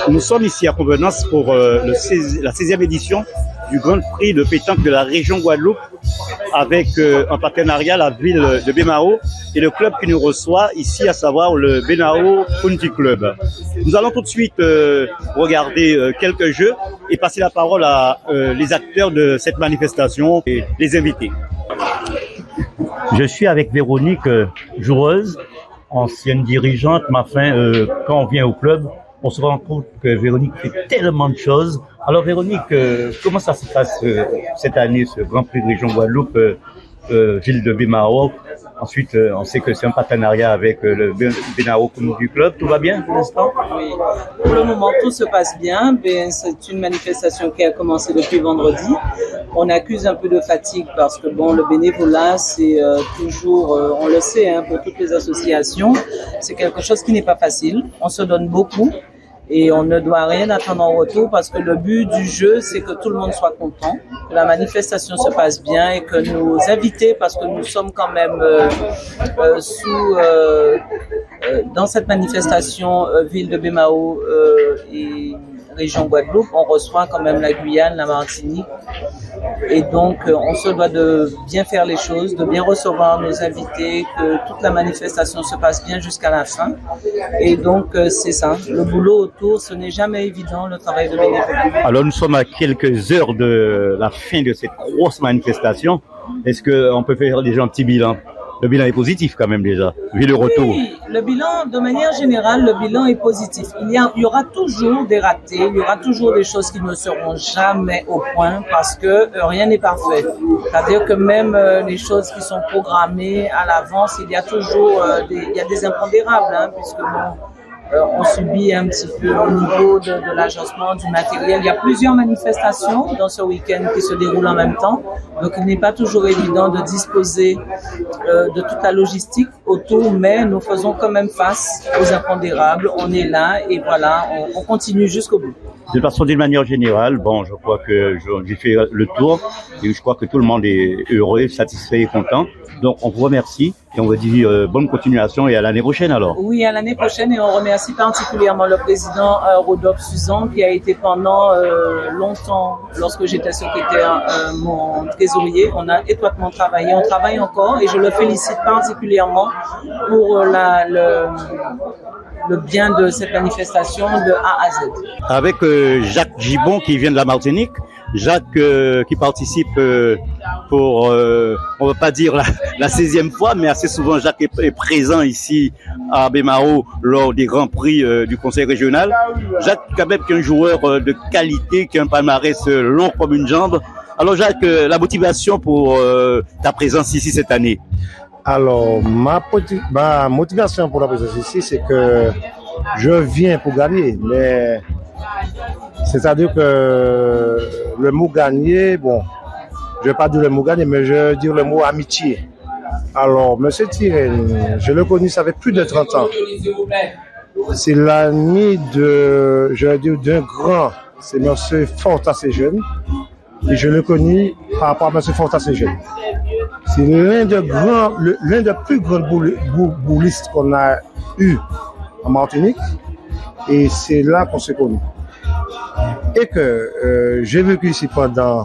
Nous sommes ici à Convenance pour la 16e édition du Grand Prix de pétanque de la région Guadeloupe avec en partenariat la ville de Bémao et le club qui nous reçoit ici, à savoir le Bémao Country Club. Nous allons tout de suite regarder quelques jeux et passer la parole à les acteurs de cette manifestation et les invités. Je suis avec Véronique, joueuse, ancienne dirigeante, mais enfin, quand on vient au club, on se rend compte que Véronique fait tellement de choses. Alors Véronique, comment ça se passe cette année, ce Grand Prix de Région Guadeloupe, ville de Bémao? Ensuite, on sait que c'est un partenariat avec le Bémao Country Club. Tout va bien pour l'instant? Oui, pour le moment, tout se passe bien. C'est une manifestation qui a commencé depuis vendredi. On accuse un peu de fatigue parce que bon, le bénévolat, c'est toujours, on le sait, hein, pour toutes les associations, c'est quelque chose qui n'est pas facile. On se donne beaucoup. Et on ne doit rien attendre en retour parce que le but du jeu, c'est que tout le monde soit content, que la manifestation se passe bien et que nos invités, parce que nous sommes quand même dans cette manifestation ville de Bémao et région Guadeloupe, on reçoit quand même la Guyane, la Martinique. Et donc, on se doit de bien faire les choses, de bien recevoir nos invités, que toute la manifestation se passe bien jusqu'à la fin. Et donc, c'est ça. Le boulot autour, ce n'est jamais évident, le travail de bénévolat. Alors, nous sommes à quelques heures de la fin de cette grosse manifestation. Est-ce qu'on peut faire déjà un petit bilan? Le bilan est positif quand même déjà, vu le retour. Oui, le bilan, de manière générale, le bilan est positif. Il y aura toujours des ratés, il y aura toujours des choses qui ne seront jamais au point parce que rien n'est parfait. C'est-à-dire que même les choses qui sont programmées à l'avance, il y a toujours des impondérables, hein, puisque on subit un petit peu au niveau de l'agencement du matériel. Il y a plusieurs manifestations dans ce week-end qui se déroulent en même temps. Donc, il n'est pas toujours évident de disposer de toute la logistique autour, mais nous faisons quand même face aux impondérables. On est là et voilà, on continue jusqu'au bout. De façon d'une manière générale, bon, je crois que j'ai fait le tour et je crois que tout le monde est heureux, satisfait et content. Donc, on vous remercie et on vous dit bonne continuation et à l'année prochaine alors. Oui, à l'année prochaine et on remercie particulièrement le président Rodolphe Suzan qui a été pendant longtemps, lorsque j'étais secrétaire, mon trésorier. On a étroitement travaillé, on travaille encore et je le félicite particulièrement pour le bien de cette manifestation de A à Z. Avec Jacques Gibon qui vient de la Martinique, Jacques qui participe pour, on va pas dire la 16e fois, mais assez souvent Jacques est présent ici à Bémao lors des grands prix du conseil régional. Jacques quand même qui est un joueur de qualité, qui a un palmarès long comme une jambe. Alors Jacques, la motivation pour ta présence ici cette année? Alors, ma motivation pour la présence ici, c'est que je viens pour gagner, mais c'est-à-dire que le mot gagner, bon, je ne vais pas dire le mot gagner, mais je vais dire le mot amitié. Alors, M. Thierry, je le connais, ça fait plus de 30 ans. C'est l'ami d'un grand, c'est M. Forta Jeune, et je le connais par rapport à M. Forta Jeune. C'est l'un des plus grands boulistes qu'on a eu en Martinique et c'est là qu'on s'est connus. Et que j'ai vécu ici pendant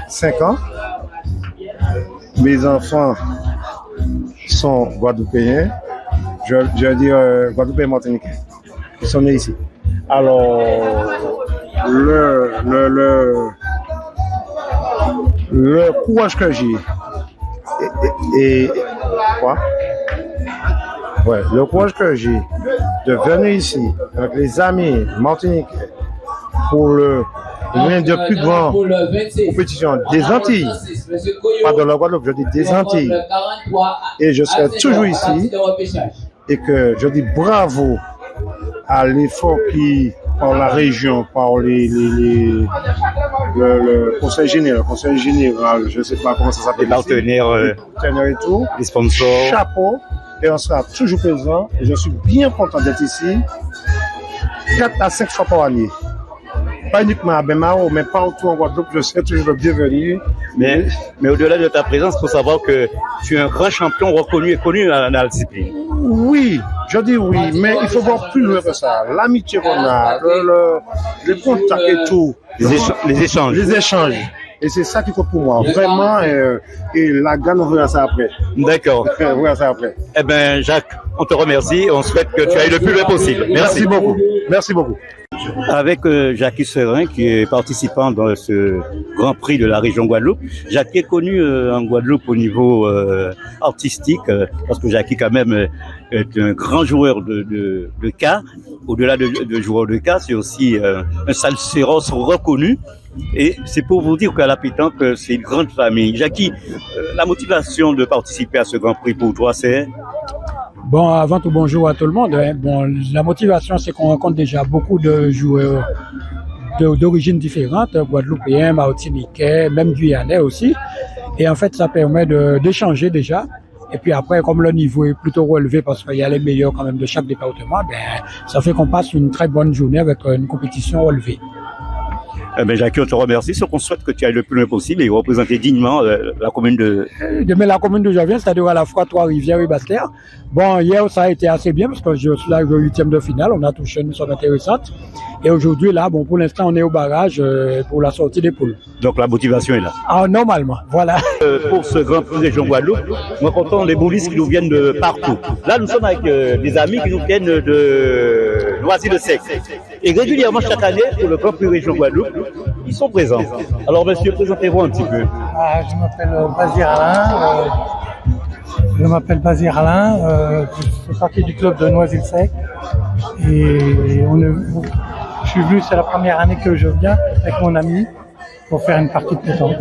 5 ans. Mes enfants sont guadeloupéens, je veux dire guadeloupéens et martiniquais. Ils sont nés ici. Alors, le courage que j'ai le courage que j'ai de venir ici avec les amis martiniquais pour l'une des plus grandes compétitions des Antilles, pas de la Guadeloupe, je dis des Antilles, et je serai toujours ici et que je dis bravo à l'effort qui par la région, par le conseil général, je ne sais pas comment ça s'appelle. Les partenaires et tout. Les sponsors. Chapeau. Et on sera toujours présent. Et je suis bien content d'être ici 4 à 5 fois par année. Pas uniquement à Bémao, mais partout en Guadeloupe, je serai toujours le bienvenu. Mais au-delà de ta présence, il faut savoir que tu es un grand champion reconnu et connu dans la discipline. Oui, Je dis oui, mais il faut voir plus loin que ça. L'amitié qu'on a, le contact et tout. Les échanges. Et c'est ça qu'il faut pour moi, vraiment. Et la gagne, on verra ça après. D'accord. On verra ça après. Eh bien, Jacques, on te remercie. On souhaite que tu ailles le plus loin possible. Merci beaucoup. Merci beaucoup. Avec Jacques Serin, qui est participant dans ce Grand Prix de la région Guadeloupe. Jacques est connu en Guadeloupe au niveau artistique, parce que Jacques quand même est un grand joueur de cas. Au-delà de joueur de cas, c'est aussi un salseros reconnu. Et c'est pour vous dire qu'à la pétanque, c'est une grande famille. Jackie, la motivation de participer à ce Grand Prix pour toi, c'est? Bon, avant tout, bonjour à tout le monde. Bon, la motivation, c'est qu'on rencontre déjà beaucoup de joueurs d'origines différentes, guadeloupéens, martiniquais, même guyanais aussi. Et en fait, ça permet d'échanger déjà. Et puis après, comme le niveau est plutôt relevé parce qu'il y a les meilleurs quand même de chaque département, ça fait qu'on passe une très bonne journée avec une compétition relevée. Jacques, on te remercie. Ce qu'on souhaite que tu ailles le plus loin possible et représenter dignement la commune de... La commune d'où je viens, c'est-à-dire à la fois Trois-Rivières et Basse-Terre. Bon, hier, ça a été assez bien parce que je suis là au 8e de finale. On a touché une somme intéressante. Et aujourd'hui, là, bon, pour l'instant, on est au barrage pour la sortie des poules. Donc, la motivation est là. Ah, normalement, voilà. Pour ce Grand Prix région Guadeloupe, nous comptons les boulistes qui nous viennent de partout. Là, nous sommes avec des amis qui nous viennent de Noisy-le-Sec. Et régulièrement, chaque année, pour le Grand Prix région Guadeloupe, ils sont présents. Alors, monsieur, présentez-vous un petit peu. Je m'appelle Basir Alain. Je fais partie du club de Noisy-le-Sec. Et je suis venu, c'est la première année que je viens avec mon ami pour faire une partie de pétanque.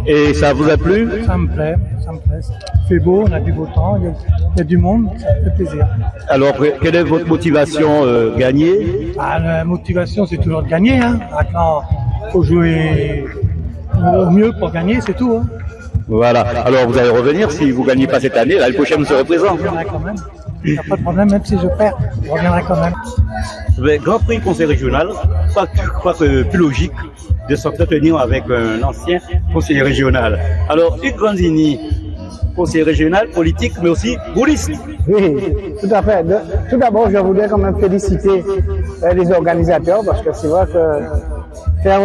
Et ça vous a plu? Ça me plaît. Il fait beau, on a du beau temps, il y a du monde, ça fait plaisir. Alors, quelle est votre motivation gagner? La motivation, c'est toujours de gagner. Maintenant, il faut jouer au mieux pour gagner, c'est tout. Voilà. Alors, vous allez revenir si vous ne gagnez pas cette année. L'année prochaine, vous serez présent. Je reviendrai quand même. Il n'y a pas de problème, même si je perds, je reviendrai quand même. Le Grand Prix Conseil régional, je crois que plus logique de s'entretenir avec un ancien conseiller régional. Alors, Hugues Grandini, conseiller régional, politique, mais aussi bouliste. Oui, tout à fait. Tout d'abord, je voudrais quand même féliciter les organisateurs parce que c'est vrai que faire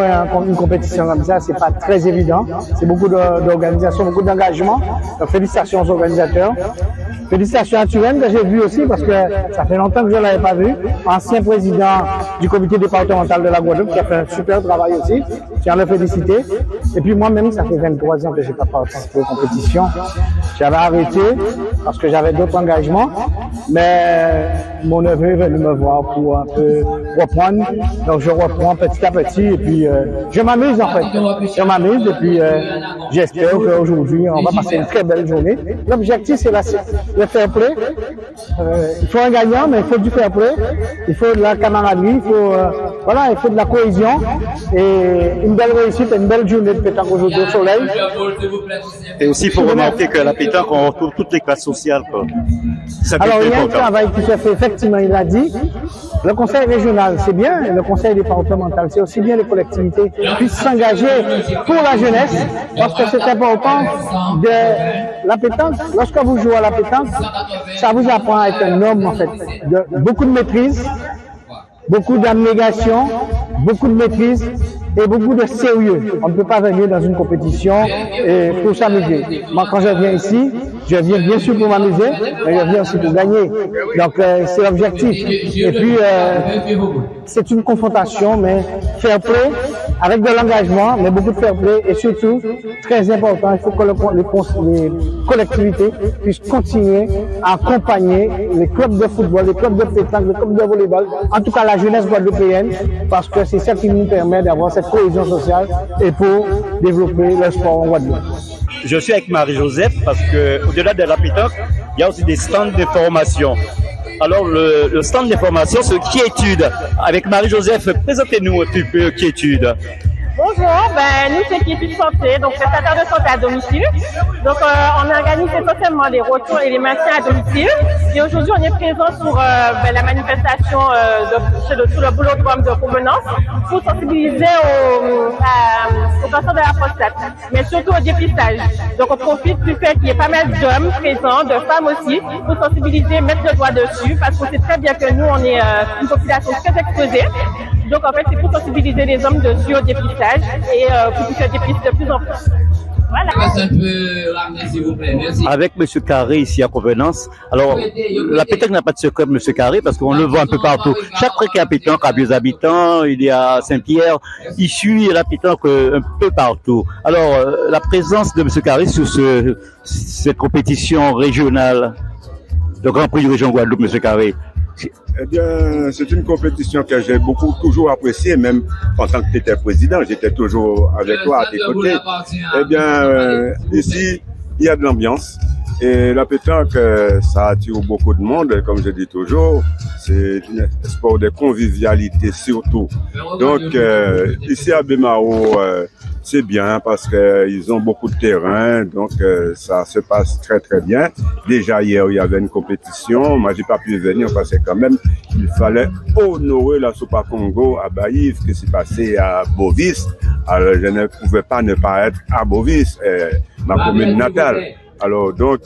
une compétition comme ça, c'est pas très évident. C'est beaucoup d'organisation, beaucoup d'engagement. Donc, félicitations aux organisateurs. Félicitations à Turenne que j'ai vu aussi parce que ça fait longtemps que je ne l'avais pas vu. Ancien président du comité départemental de la Guadeloupe qui a fait un super travail aussi. Je tiens à le féliciter. Et puis moi-même, ça fait 23 ans que je n'ai pas participé aux compétitions. J'avais arrêté parce que j'avais d'autres engagements. Mais mon neveu est venu me voir pour un peu reprendre. Donc je reprends petit à petit et puis je m'amuse en fait. Je m'amuse et puis j'espère qu'aujourd'hui on va passer une très belle journée. L'objectif c'est le fair play. Il faut un gagnant, mais il faut du fair play. Il faut de la camaraderie, il faut de la cohésion et une belle réussite, une belle journée de pétanque aujourd'hui au soleil. Et aussi, il faut remarquer que la pétanque, on retrouve toutes les classes sociales. Alors, il y a un travail qui se fait, effectivement, il l'a dit. Le conseil régional, c'est bien. Le conseil départemental, c'est aussi bien les collectivités puissent s'engager pour la jeunesse parce que c'est important de la pétanque. Lorsque vous jouez à la pétanque, ça vous apprend à être un homme, en fait, de beaucoup de maîtrise, beaucoup d'abnégation, beaucoup de maîtrise et beaucoup de sérieux. On ne peut pas venir dans une compétition et pour s'amuser. Moi, quand je viens ici, je viens bien sûr pour m'amuser, mais je viens aussi pour gagner. Donc, c'est l'objectif. Et puis, c'est une confrontation, mais fair play, avec de l'engagement, mais beaucoup de fair play. Et surtout, très important, il faut que les collectivités puissent continuer à accompagner les clubs de football, les clubs de pétanque, les clubs de volleyball, en tout cas la jeunesse guadeloupéenne, parce que c'est ça qui nous permet d'avoir cette cohésion sociale et pour développer le sport en Guadeloupe. Je suis avec Marie-Joseph parce que au-delà de la pétanque, il y a aussi des stands de formation. Alors le stand de formation, c'est Quiétude. Avec Marie-Joseph, présentez-nous un petit peu Quiétude. Bonjour, nous c'est l'équipe santé, donc prestataire de santé à domicile. Donc on organise essentiellement les retours et les maintiens à domicile. Et aujourd'hui on est présent sur la manifestation sur le boulodrome de Provenance pour sensibiliser au cancer de la prostate, mais surtout au dépistage. Donc on profite du fait qu'il y ait pas mal d'hommes présents, de femmes aussi, pour sensibiliser, mettre le doigt dessus, parce qu'on sait très bien que nous on est une population très exposée. Donc en fait c'est pour sensibiliser les hommes dessus au dépistage et pour qu'ils se dépistent de plus en plus. Voilà. Avec M. Carré ici à Provenance, alors la pétanque n'a pas de secret, M. Carré, parce qu'on le voit un peu partout. Chaque fois qu'il y a pétanque à Vieux-Habitants, il y a Saint-Pierre, il suit la pétanque un peu partout. Alors la présence de M. Carré sur cette compétition régionale, le Grand Prix de région Guadeloupe, M. Carré. Eh bien, c'est une compétition que j'ai toujours appréciée, même pendant que tu étais président, j'étais toujours avec toi à tes côtés. Eh bien, ici, il y a de l'ambiance. Et la pétanque, ça attire beaucoup de monde, comme je dis toujours. C'est un sport de convivialité surtout. Donc, ici à Bemao, c'est bien parce qu'ils ont beaucoup de terrain, donc ça se passe très très bien. Déjà hier, il y avait une compétition. Moi, j'ai pas pu venir parce que quand même, il fallait honorer la Super Congo à Baïf, qui s'est passé à Bovis. Alors, je ne pouvais pas ne pas être à Bovis, ma commune natale. Alors donc,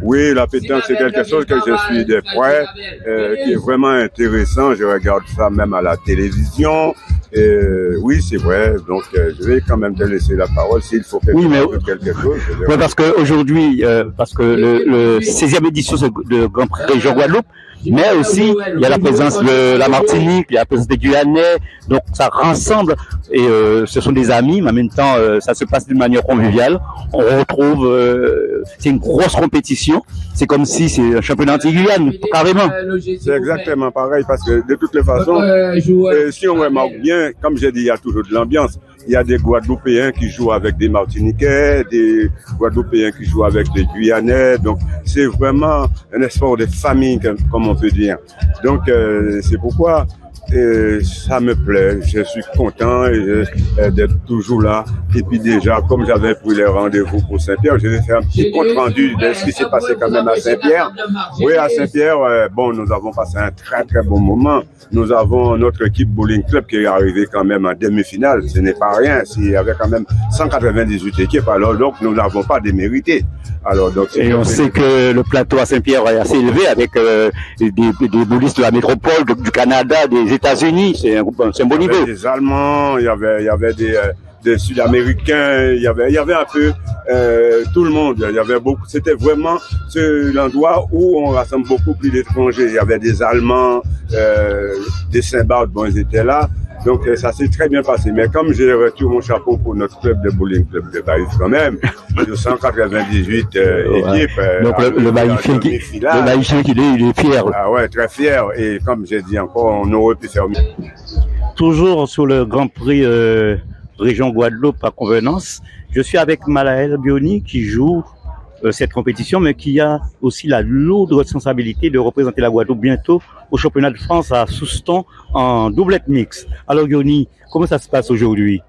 oui, la pétanque, c'est quelque chose que je suis de près, qui est vraiment intéressant. Je regarde ça même à la télévision. Oui, c'est vrai. Donc, je vais quand même te laisser la parole s'il faut quelque chose. Oui, parce qu'aujourd'hui, parce que le 16e édition de Grand Prix Région Guadeloupe, mais aussi il y a la présence de la Martinique, il y a la présence des Guyanais, donc ça rassemble et ce sont des amis, mais en même temps ça se passe d'une manière conviviale. On retrouve, c'est une grosse compétition, c'est comme si c'est un championnat anti-Guyane, carrément. C'est exactement pareil parce que de toutes les façons, si on remarque bien, comme j'ai dit, il y a toujours de l'ambiance. Il y a des Guadeloupéens qui jouent avec des Martiniquais, des Guadeloupéens qui jouent avec des Guyanais. Donc, c'est vraiment un sport de famille, comme on peut dire. Donc, c'est pourquoi ça me plaît. Je suis content d'être toujours là. Et puis déjà, comme j'avais pris les rendez-vous pour Saint-Pierre, je vais faire un petit compte rendu de ce qui s'est passé quand même à Saint-Pierre. Oui, à Saint-Pierre, nous avons passé un très très bon moment. Nous avons notre équipe Bowling Club qui est arrivée quand même en demi-finale. Ce n'est pas rien. Il y avait quand même 198 équipes. Alors donc, nous n'avons pas démérité. Alors donc. Et on sait que le plateau à Saint-Pierre est assez élevé avec des boulistes de la métropole, du Canada, des États-Unis. C'est un bon niveau. Il y avait des Allemands, il y avait des Sud-Américains, il y avait un peu tout le monde. Il y avait beaucoup. C'était vraiment l'endroit où on rassemble beaucoup plus d'étrangers. Il y avait des Allemands, des Saint-Barth, ils étaient là. Donc ça s'est très bien passé. Mais comme j'ai retiré mon chapeau pour notre club de bowling, club de Baïf quand même, de 198 équipes. Donc le Baïfien il est fier. Ah ouais, très fier. Et comme j'ai dit encore, on aurait pu faire mieux. Toujours sur le Grand Prix Région Guadeloupe à Convenance, je suis avec Malaël Bioni qui joue cette compétition, mais qui a aussi la lourde responsabilité de représenter la Guadeloupe bientôt au championnat de France à Souston en doublette mixte. Alors Bioni, comment ça se passe aujourd'hui?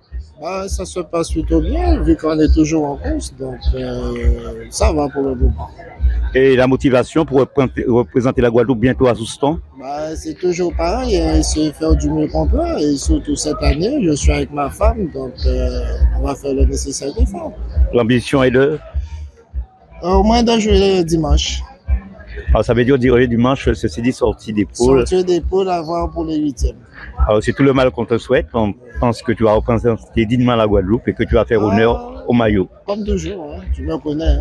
Ça se passe plutôt bien, vu qu'on est toujours en course, donc ça va pour le moment. Et la motivation pour représenter la Guadeloupe bientôt à Souston? C'est toujours pareil, essayer de faire du mieux qu'on peut, et surtout cette année, je suis avec ma femme, donc on va faire le nécessaire d'effort. L'ambition est de? Au moins de jouer dimanche. Alors ça veut dire dimanche, ceci dit, sortie des poules. Sortie des poules avant pour les 8e. Alors c'est tout le mal qu'on te souhaite. On pense que tu vas représenter dignement la Guadeloupe et que tu vas faire honneur au maillot. Comme toujours, tu me connais.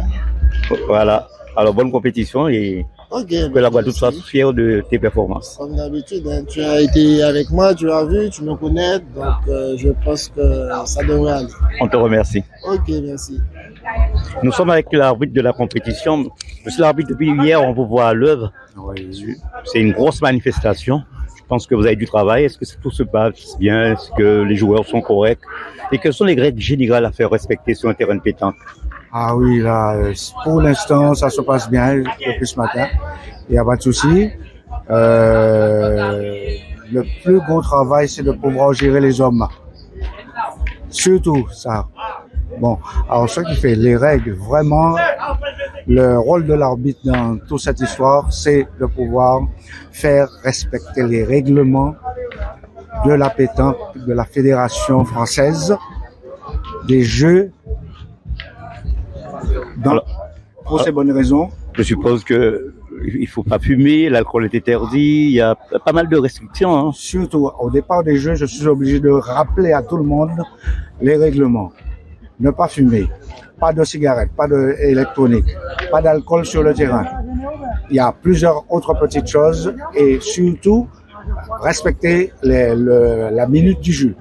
Voilà. Alors bonne compétition et que la Guadeloupe soit fière de tes performances. Comme d'habitude, tu as été avec moi, tu as vu, tu me connais, donc je pense que ça devrait aller. On te remercie. Ok, merci. Nous sommes avec l'arbitre de la compétition. Monsieur l'arbitre, depuis hier, on vous voit à l'œuvre. C'est une grosse manifestation. Je pense que vous avez du travail. Est-ce que tout se passe bien? Est-ce que les joueurs sont corrects? Et quelles sont les règles générales à faire respecter sur un terrain de pétanque? Ah oui, là, pour l'instant, ça se passe bien depuis ce matin. Il n'y a pas de souci. Le plus gros travail, c'est de pouvoir gérer les hommes. Surtout ça. Bon, alors ce qui fait les règles, vraiment, le rôle de l'arbitre dans toute cette histoire, c'est de pouvoir faire respecter les règlements de la pétanque, de la Fédération française, des jeux, pour ces bonnes raisons. Je suppose que il faut pas fumer, l'alcool est interdit, il y a pas mal de restrictions. Hein. Surtout, au départ des jeux, je suis obligé de rappeler à tout le monde les règlements. Ne pas fumer, pas de cigarettes, pas d'électronique, pas d'alcool sur le terrain. Il y a plusieurs autres petites choses et surtout, respecter la minute du jeu.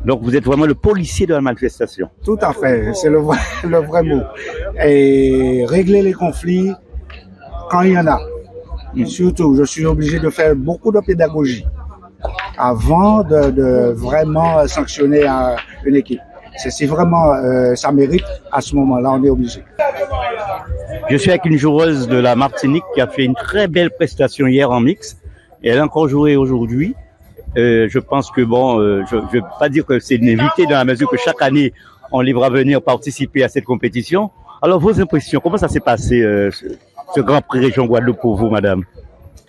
Donc vous êtes vraiment le policier de la manifestation. Tout à fait, c'est le vrai mot. Et régler les conflits quand il y en a. Et surtout, je suis obligé de faire beaucoup de pédagogie avant de vraiment sanctionner une équipe. Si vraiment ça mérite, à ce moment-là, on est obligé. Je suis avec une joueuse de la Martinique qui a fait une très belle prestation hier en mix. Et elle a encore joué aujourd'hui. Je pense que je ne vais pas dire que c'est une invitée dans la mesure que chaque année, on livre à venir participer à cette compétition. Alors, vos impressions, comment ça s'est passé, ce Grand Prix Région Guadeloupe pour vous, madame?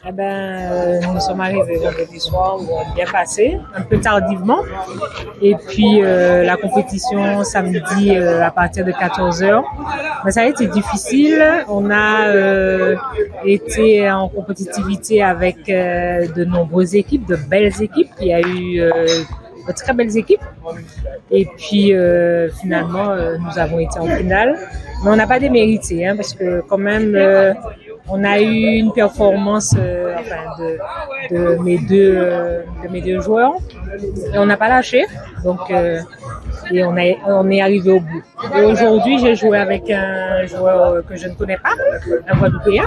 Eh ben, nous sommes arrivés vendredi soir, bien passé, un peu tardivement. Et puis, la compétition samedi à partir de 14h. Mais ça a été difficile. On a été en compétitivité avec de nombreuses équipes, de belles équipes. Il y a eu de très belles équipes. Et puis, finalement, nous avons été en finale. Mais on n'a pas démérité, parce que quand même... on a eu une performance de mes deux joueurs et on n'a pas lâché, donc et on est arrivé au bout. Et aujourd'hui, j'ai joué avec un joueur que je ne connais pas, un Guadeloupéen,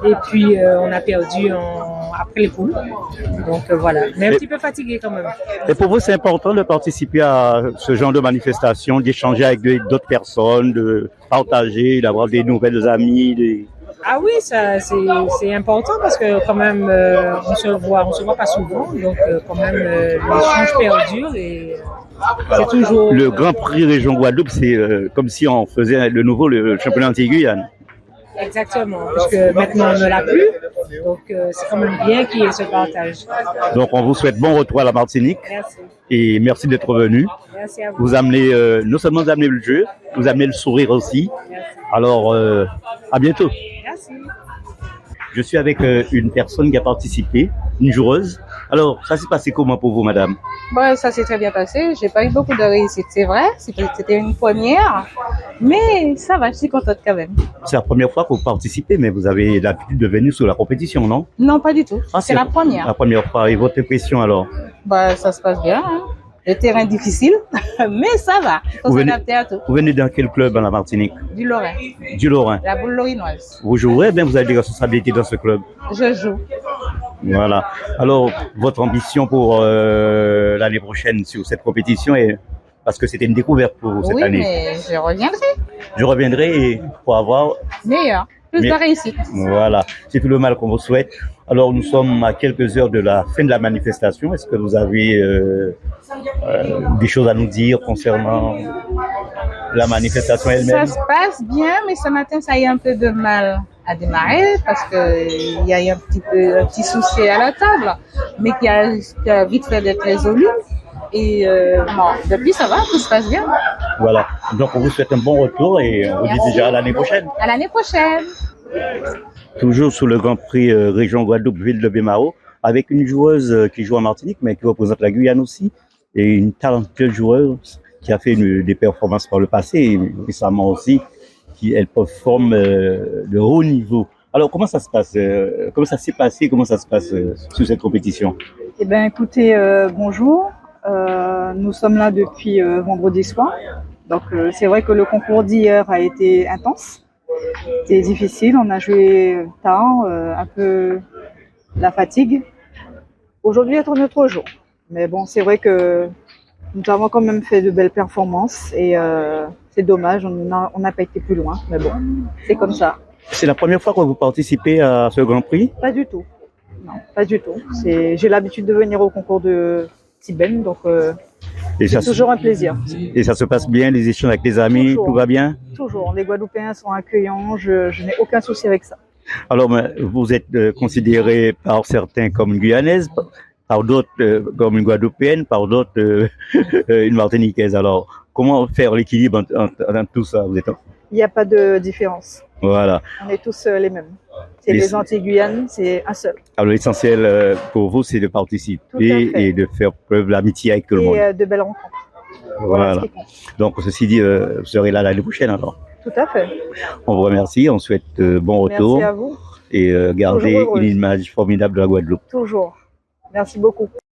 et puis on a perdu après les poules. Donc voilà, mais un petit peu fatigué quand même. Et pour vous, c'est important de participer à ce genre de manifestation, d'échanger avec d'autres personnes, de partager, d'avoir des nouvelles amies. Ah oui, ça c'est important parce que quand même on se voit pas souvent, donc quand même l'échange perdure et c'est toujours. Le Grand Prix Région Guadeloupe, c'est comme si on faisait le championnat anti-Guyane. Exactement, parce que maintenant on ne l'a plus, donc c'est quand même bien qu'il y ait ce partage. Donc on vous souhaite bon retour à la Martinique. Merci. Et merci d'être venu. Merci à vous. Vous amenez, non seulement vous amenez le jeu, vous amenez le sourire aussi. Merci. Alors, à bientôt. Merci. Je suis avec une personne qui a participé, une joueuse. Alors, ça s'est passé comment pour vous, madame? Bon, ça s'est très bien passé. J'ai pas eu beaucoup de réussite, c'est vrai. C'était une première. Mais ça va, je suis contente quand même. C'est la première fois que vous participez, mais vous avez l'habitude de venir sur la compétition, non? Non, pas du tout. C'est la première. La première fois. Et votre impression alors? Bah, ça se passe bien. Le terrain est difficile, mais ça va. Il faut s'adapter à tout. Vous venez dans quel club en la Martinique? Du Lorrain. Du Lorrain. La Boule Lorinoise. Vous jouez, bien vous avez des responsabilités dans ce club? Je joue. Voilà. Alors, votre ambition pour l'année prochaine sur cette compétition est... Parce que c'était une découverte pour cette année. Oui, mais je reviendrai. Je reviendrai pour avoir... Meilleur. Plus de réussite. Voilà. C'est tout le mal qu'on vous souhaite. Alors, nous sommes à quelques heures de la fin de la manifestation. Est-ce que vous avez des choses à nous dire concernant la manifestation elle-même? Ça se passe bien, mais ce matin, ça a eu un peu de mal à démarrer parce qu'il y a eu un petit souci à la table, mais qui a vite fait d'être résolu. Et depuis, ça va, tout se passe bien. Voilà. Donc, on vous souhaite un bon retour et on vous dit déjà à l'année prochaine. À l'année prochaine. Toujours sous le Grand Prix Région Guadeloupe, ville de Bémao, avec une joueuse qui joue en Martinique, mais qui représente la Guyane aussi, et une talentueuse joueuse qui a fait des performances par le passé, et récemment aussi, elle performe de haut niveau. Alors, comment ça se passe? Comment ça s'est passé? Comment ça se passe sur cette compétition? Eh bien, écoutez, bonjour. Nous sommes là depuis vendredi soir. Donc, c'est vrai que le concours d'hier a été intense. C'était difficile. On a joué tard, un peu la fatigue. Aujourd'hui est un autre jour. Mais bon, c'est vrai que nous avons quand même fait de belles performances et c'est dommage, on n'a pas été plus loin. Mais bon, c'est comme ça. C'est la première fois que vous participez à ce Grand Prix? Pas du tout. Non, pas du tout. J'ai l'habitude de venir au concours de Tibène, donc C'est toujours un plaisir. Et ça se passe bien, les échanges avec les amis, Toujours. tout va bien? Toujours. Les Guadeloupéens sont accueillants, je n'ai aucun souci avec ça. Alors, vous êtes considéré par certains comme une Guyanaise, par d'autres comme une Guadeloupéenne, par d'autres une Martiniquaise. Alors, comment faire l'équilibre entre tout ça? Il n'y a pas de différence. Voilà. On est tous les mêmes. C'est les Antilles-Guyane, c'est un seul. Alors, l'essentiel pour vous, c'est de participer et de faire preuve d'amitié avec tout le monde. Et de belles rencontres. Voilà. Donc, ceci dit, vous serez là l'année prochaine alors. Tout à fait. On vous remercie, on souhaite bon retour. Merci à vous. Et garder une image formidable de la Guadeloupe. Toujours. Merci beaucoup.